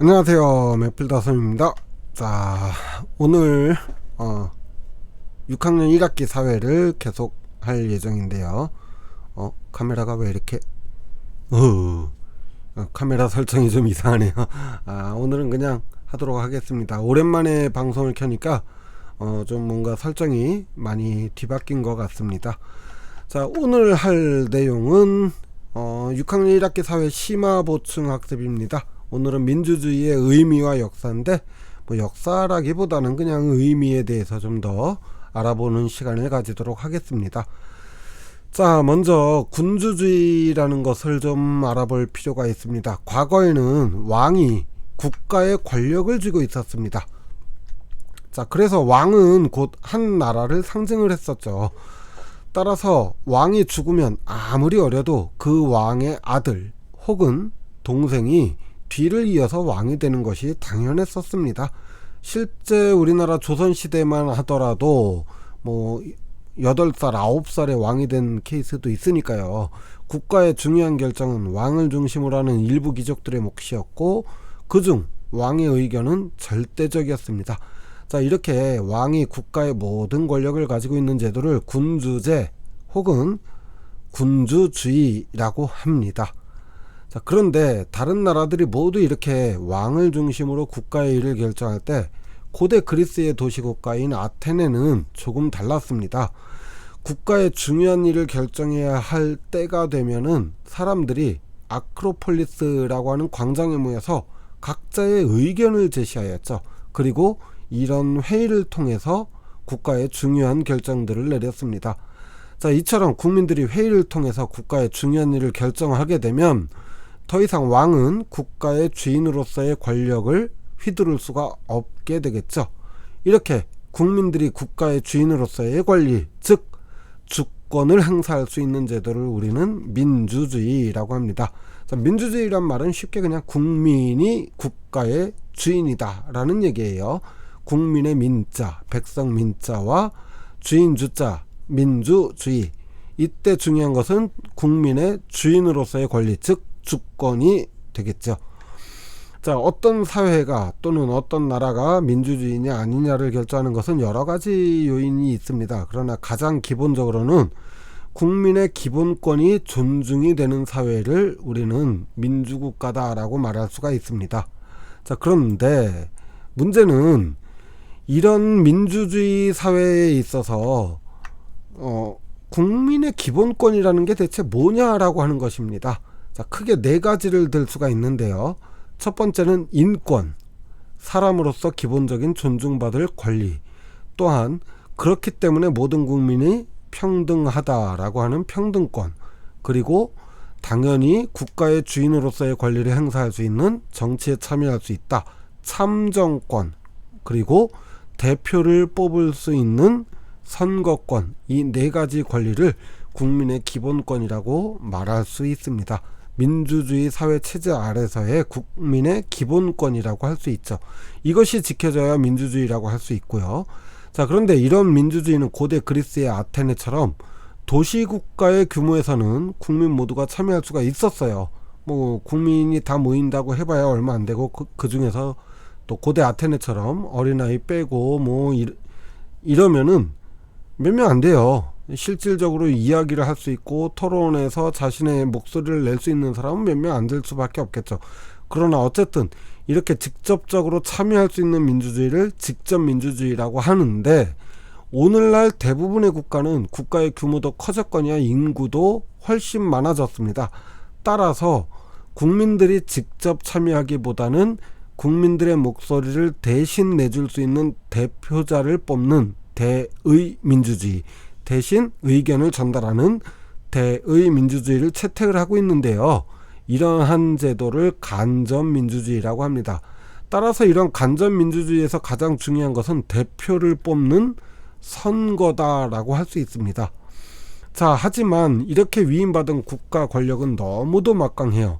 안녕하세요, 맥필다솜입니다. 자, 오늘 6학년 1학기 사회를 계속 할 예정인데요. 카메라가 왜 이렇게 카메라 설정이 좀 이상하네요. 오늘은 그냥 하도록 하겠습니다. 오랜만에 방송을 켜니까 좀 뭔가 설정이 많이 뒤바뀐 것 같습니다. 자, 오늘 할 내용은 6학년 1학기 사회 심화 보충 학습입니다. 오늘은 민주주의의 의미와 역사인데, 역사라기보다는 그냥 의미에 대해서 좀 더 알아보는 시간을 가지도록 하겠습니다. 자, 먼저 군주주의라는 것을 좀 알아볼 필요가 있습니다. 과거에는 왕이 국가의 권력을 쥐고 있었습니다. 자, 그래서 왕은 곧 한 나라를 상징을 했었죠. 따라서 왕이 죽으면 아무리 어려도 그 왕의 아들 혹은 동생이 뒤를 이어서 왕이 되는 것이 당연했었습니다. 실제 우리나라 조선시대만 하더라도 8살, 9살에 왕이 된 케이스도 있으니까요. 국가의 중요한 결정은 왕을 중심으로 하는 일부 귀족들의 몫이었고, 그중 왕의 의견은 절대적이었습니다. 자, 이렇게 왕이 국가의 모든 권력을 가지고 있는 제도를 군주제 혹은 군주주의라고 합니다. 자, 그런데 다른 나라들이 모두 이렇게 왕을 중심으로 국가의 일을 결정할 때 고대 그리스의 도시국가인 아테네는 조금 달랐습니다. 국가의 중요한 일을 결정해야 할 때가 되면은 사람들이 아크로폴리스라고 하는 광장에 모여서 각자의 의견을 제시하였죠. 그리고 이런 회의를 통해서 국가의 중요한 결정들을 내렸습니다. 자, 이처럼 국민들이 회의를 통해서 국가의 중요한 일을 결정하게 되면 더 이상 왕은 국가의 주인으로서의 권력을 휘두를 수가 없게 되겠죠. 이렇게 국민들이 국가의 주인으로서의 권리, 즉 주권을 행사할 수 있는 제도를 우리는 민주주의라고 합니다. 자, 민주주의란 말은 쉽게 그냥 국민이 국가의 주인이다 라는 얘기예요. 국민의 민자, 백성 민자와 주인 주자, 민주주의. 이때 중요한 것은 국민의 주인으로서의 권리, 즉 주권이 되겠죠. 자, 어떤 사회가 또는 어떤 나라가 민주주의냐 아니냐를 결정하는 것은 여러 가지 요인이 있습니다. 그러나 가장 기본적으로는 국민의 기본권이 존중이 되는 사회를 우리는 민주국가다라고 말할 수가 있습니다. 자, 그런데 문제는 이런 민주주의 사회에 있어서 국민의 기본권이라는 게 대체 뭐냐라고 하는 것입니다. 자, 크게 네 가지를 들 수가 있는데요. 첫 번째는 인권, 사람으로서 기본적인 존중받을 권리, 또한 그렇기 때문에 모든 국민이 평등하다라고 하는 평등권, 그리고 당연히 국가의 주인으로서의 권리를 행사할 수 있는 정치에 참여할 수 있다, 참정권, 그리고 대표를 뽑을 수 있는 선거권, 이 네 가지 권리를 국민의 기본권이라고 말할 수 있습니다. 민주주의 사회 체제 아래서의 국민의 기본권이라고 할 수 있죠. 이것이 지켜져야 민주주의라고 할 수 있고요. 자, 그런데 이런 민주주의는 고대 그리스의 아테네처럼 도시국가의 규모에서는 국민 모두가 참여할 수가 있었어요. 국민이 다 모인다고 해봐야 얼마 안 되고, 그 중에서 또 고대 아테네처럼 어린아이 빼고 이러면은 몇 명 안 돼요. 실질적으로 이야기를 할 수 있고 토론에서 자신의 목소리를 낼 수 있는 사람은 몇 명 안 될 수밖에 없겠죠. 그러나 어쨌든 이렇게 직접적으로 참여할 수 있는 민주주의를 직접 민주주의라고 하는데, 오늘날 대부분의 국가는 국가의 규모도 커졌거니와 인구도 훨씬 많아졌습니다. 따라서 국민들이 직접 참여하기보다는 국민들의 목소리를 대신 내줄 수 있는 대표자를 뽑는 대의 민주주의, 대신 의견을 전달하는 대의 민주주의를 채택을 하고 있는데요. 이러한 제도를 간접민주주의라고 합니다. 따라서 이런 간접민주주의에서 가장 중요한 것은 대표를 뽑는 선거다라고 할 수 있습니다. 자, 하지만 이렇게 위임받은 국가 권력은 너무도 막강해요.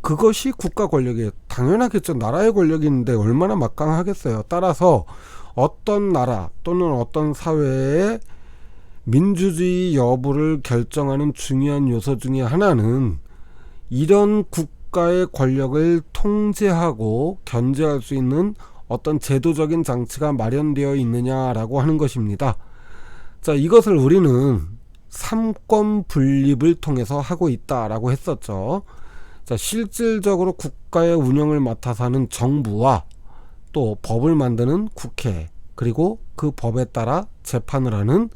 그것이 국가 권력이에요. 당연하겠죠. 나라의 권력이 있는데 얼마나 막강하겠어요. 따라서 어떤 나라 또는 어떤 사회의 민주주의 여부를 결정하는 중요한 요소 중에 하나는 이런 국가 국가의 권력을 통제하고 견제할 수 있는 어떤 제도적인 장치가 마련되어 있느냐라고 하는 것입니다. 자, 이것을 우리는 삼권 분립을 통해서 하고 있다라고 했었죠. 자, 실질적으로 국가의 운영을 맡아서 하는 정부와 또 법을 만드는 국회, 그리고 그 법에 따라 재판을 하는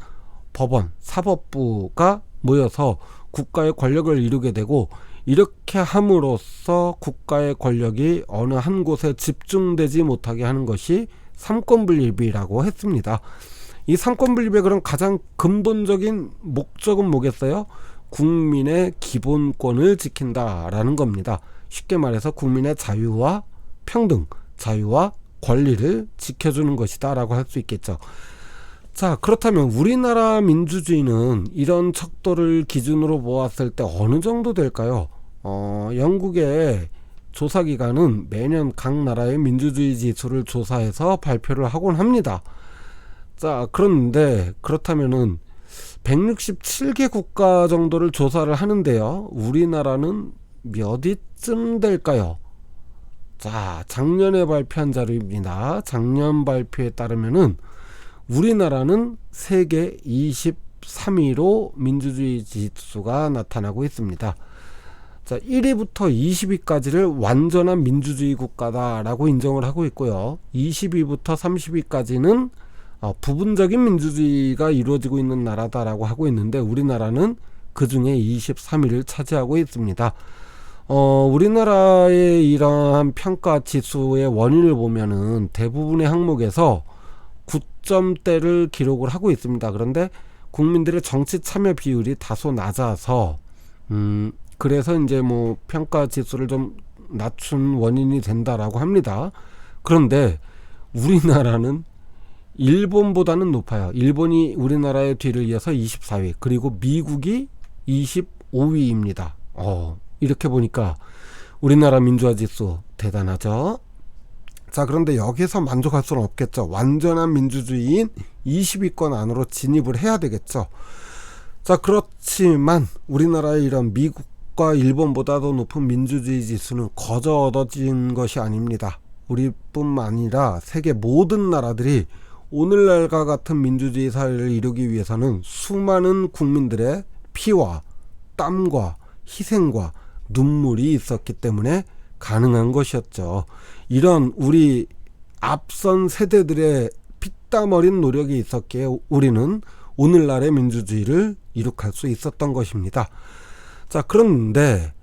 법원, 사법부가 모여서 국가의 권력을 이루게 되고, 이렇게 함으로써 국가의 권력이 어느 한 곳에 집중되지 못하게 하는 것이 삼권분립이라고 했습니다. 이 삼권분립의 그런 가장 근본적인 목적은 뭐겠어요? 국민의 기본권을 지킨다라는 겁니다. 쉽게 말해서 국민의 자유와 평등, 자유와 권리를 지켜주는 것이다 라고 할 수 있겠죠. 자, 그렇다면 우리나라 민주주의는 이런 척도를 기준으로 보았을 때 어느 정도 될까요? 영국의 조사기관은 매년 각 나라의 민주주의 지수를 조사해서 발표를 하곤 합니다. 자, 그런데 그렇다면은 167개 국가 정도를 조사를 하는데요, 우리나라는 몇 위쯤 될까요? 자, 작년에 발표한 자료입니다. 작년 발표에 따르면은 우리나라는 세계 23위로 민주주의 지수가 나타나고 있습니다. 자, 1위부터 20위까지를 완전한 민주주의 국가다라고 인정을 하고 있고요, 20위부터 30위까지는 부분적인 민주주의가 이루어지고 있는 나라다라고 하고 있는데, 우리나라는 그 중에 23위를 차지하고 있습니다. 우리나라의 이러한 평가 지수의 원인을 보면은 대부분의 항목에서 9점대를 기록을 하고 있습니다. 그런데 국민들의 정치 참여 비율이 다소 낮아서 그래서 이제 뭐 평가 지수를 좀 낮춘 원인이 된다라고 합니다. 그런데 우리나라는 일본보다는 높아요. 일본이 우리나라의 뒤를 이어서 24위, 그리고 미국이 25위입니다. 이렇게 보니까 우리나라 민주화 지수 대단하죠. 자, 그런데 여기서 만족할 수는 없겠죠. 완전한 민주주의인 20위권 안으로 진입을 해야 되겠죠. 자, 그렇지만 우리나라의 이런 미국과 일본보다도 높은 민주주의 지수는 거저 얻어진 것이 아닙니다. 우리뿐만 아니라 세계 모든 나라들이 오늘날과 같은 민주주의 사회를 이루기 위해서는 수많은 국민들의 피와 땀과 희생과 눈물이 있었기 때문에 가능한 것이었죠. 이런 우리 앞선 세대들의 피땀 어린 노력이 있었기에 우리는 오늘날의 민주주의를 이룩할 수 있었던 것입니다. 자, 그런데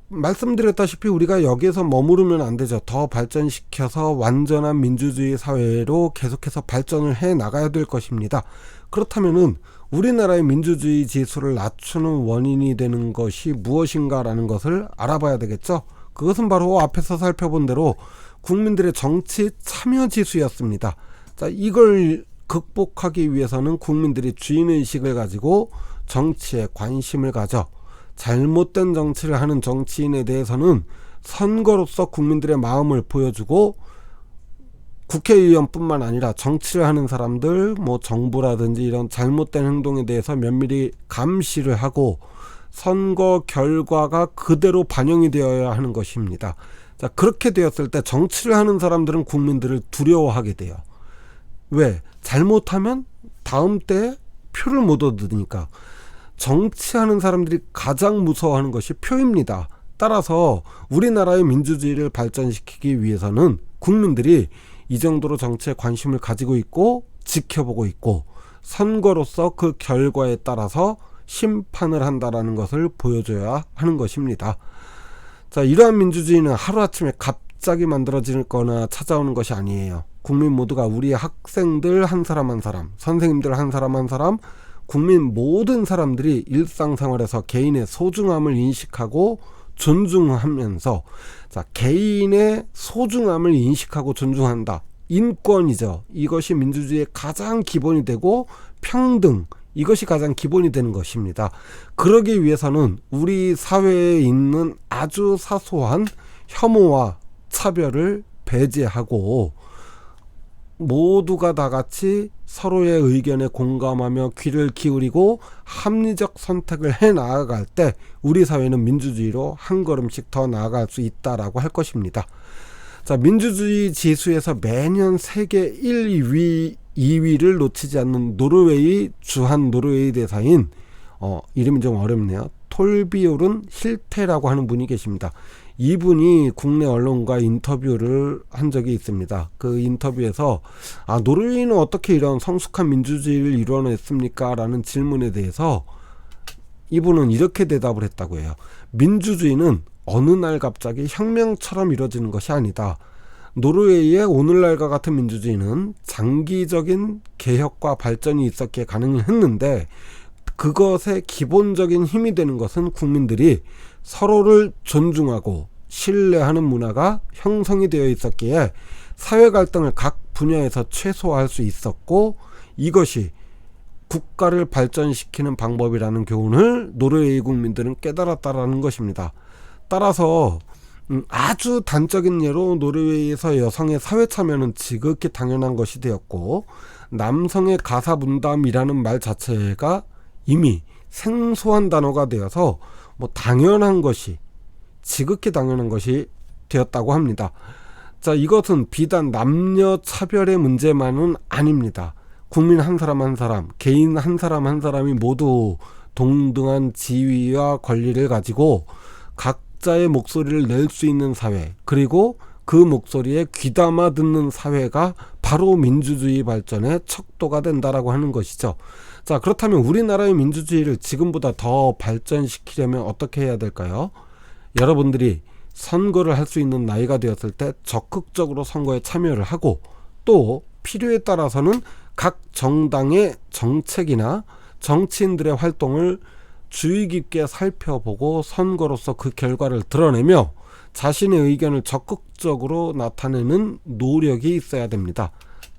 말씀드렸다시피 우리가 여기에서 머무르면 안 되죠. 더 발전시켜서 완전한 민주주의 사회로 계속해서 발전을 해 나가야 될 것입니다. 그렇다면은 우리나라의 민주주의 지수를 낮추는 원인이 되는 것이 무엇인가라는 것을 알아봐야 되겠죠. 그것은 바로 앞에서 살펴본 대로 국민들의 정치 참여 지수였습니다. 자, 이걸 극복하기 위해서는 국민들이 주인의식을 가지고 정치에 관심을 가져 잘못된 정치를 하는 정치인에 대해서는 선거로서 국민들의 마음을 보여주고, 국회의원뿐만 아니라 정치를 하는 사람들, 뭐 정부라든지 이런 잘못된 행동에 대해서 면밀히 감시를 하고 선거 결과가 그대로 반영이 되어야 하는 것입니다. 자, 그렇게 되었을 때 정치를 하는 사람들은 국민들을 두려워하게 돼요. 왜? 잘못하면 다음 때에 표를 못 얻으니까. 정치하는 사람들이 가장 무서워하는 것이 표입니다. 따라서 우리나라의 민주주의를 발전시키기 위해서는 국민들이 이 정도로 정치에 관심을 가지고 있고 지켜보고 있고 선거로서 그 결과에 따라서 심판을 한다라는 것을 보여줘야 하는 것입니다. 자, 이러한 민주주의는 하루아침에 갑자기 만들어질 거나 찾아오는 것이 아니에요. 국민 모두가, 우리 학생들 한 사람 한 사람, 선생님들 한 사람 한 사람, 국민 모든 사람들이 일상생활에서 개인의 소중함을 인식하고 존중하면서, 자, 개인의 소중함을 인식하고 존중한다. 인권이죠. 이것이 민주주의의 가장 기본이 되고, 평등, 이것이 가장 기본이 되는 것입니다. 그러기 위해서는 우리 사회에 있는 아주 사소한 혐오와 차별을 배제하고 모두가 다 같이 서로의 의견에 공감하며 귀를 기울이고 합리적 선택을 해 나아갈 때 우리 사회는 민주주의로 한 걸음씩 더 나아갈 수 있다라고 할 것입니다. 자, 민주주의 지수에서 매년 세계 1, 2위를 놓치지 않는 노르웨이 주한 노르웨이 대사인 이름이 좀 어렵네요. 톨비오른 힐테라고 하는 분이 계십니다. 이분이 국내 언론과 인터뷰를 한 적이 있습니다. 그 인터뷰에서 노르웨이는 어떻게 이런 성숙한 민주주의를 이뤄냈습니까? 라는 질문에 대해서 이분은 이렇게 대답을 했다고 해요. 민주주의는 어느 날 갑자기 혁명처럼 이루어지는 것이 아니다. 노르웨이의 오늘날과 같은 민주주의는 장기적인 개혁과 발전이 있었기에 가능했는데 그것의 기본적인 힘이 되는 것은 국민들이 서로를 존중하고 신뢰하는 문화가 형성이 되어 있었기에 사회 갈등을 각 분야에서 최소화할 수 있었고 이것이 국가를 발전시키는 방법이라는 교훈을 노르웨이 국민들은 깨달았다라는 것입니다. 따라서 아주 단적인 예로 노르웨이에서 여성의 사회 참여는 지극히 당연한 것이 되었고 남성의 가사 분담이라는 말 자체가 이미 생소한 단어가 되어서 당연한 것이 지극히 당연한 것이 되었다고 합니다. 자, 이것은 비단 남녀 차별의 문제만은 아닙니다. 국민 한 사람 한 사람, 개인 한 사람 한 사람이 모두 동등한 지위와 권리를 가지고 각자의 목소리를 낼 수 있는 사회, 그리고 그 목소리에 귀담아 듣는 사회가 바로 민주주의 발전의 척도가 된다라고 하는 것이죠. 자, 그렇다면 우리나라의 민주주의를 지금보다 더 발전시키려면 어떻게 해야 될까요? 여러분들이 선거를 할 수 있는 나이가 되었을 때 적극적으로 선거에 참여를 하고 또 필요에 따라서는 각 정당의 정책이나 정치인들의 활동을 주의 깊게 살펴보고 선거로서 그 결과를 드러내며 자신의 의견을 적극적으로 나타내는 노력이 있어야 됩니다.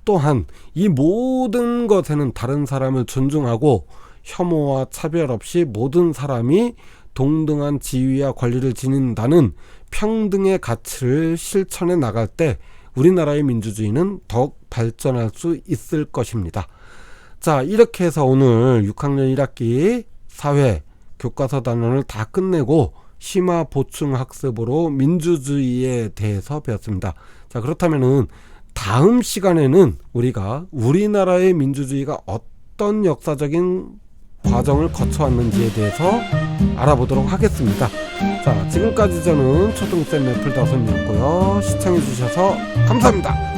또한 이 모든 것에는 다른 사람을 존중하고 혐오와 차별 없이 모든 사람이 동등한 지위와 권리를 지닌다는 평등의 가치를 실천해 나갈 때 우리나라의 민주주의는 더욱 발전할 수 있을 것입니다. 자, 이렇게 해서 오늘 6학년 1학기 사회 교과서 단원을 다 끝내고 심화 보충 학습으로 민주주의에 대해서 배웠습니다. 자, 그렇다면은 다음 시간에는 우리가 우리나라의 민주주의가 어떤 역사적인 과정을 거쳐왔는지에 대해서 알아보도록 하겠습니다. 자, 지금까지 저는 초등쌤 애플 다솜이었고요. 시청해주셔서 감사합니다.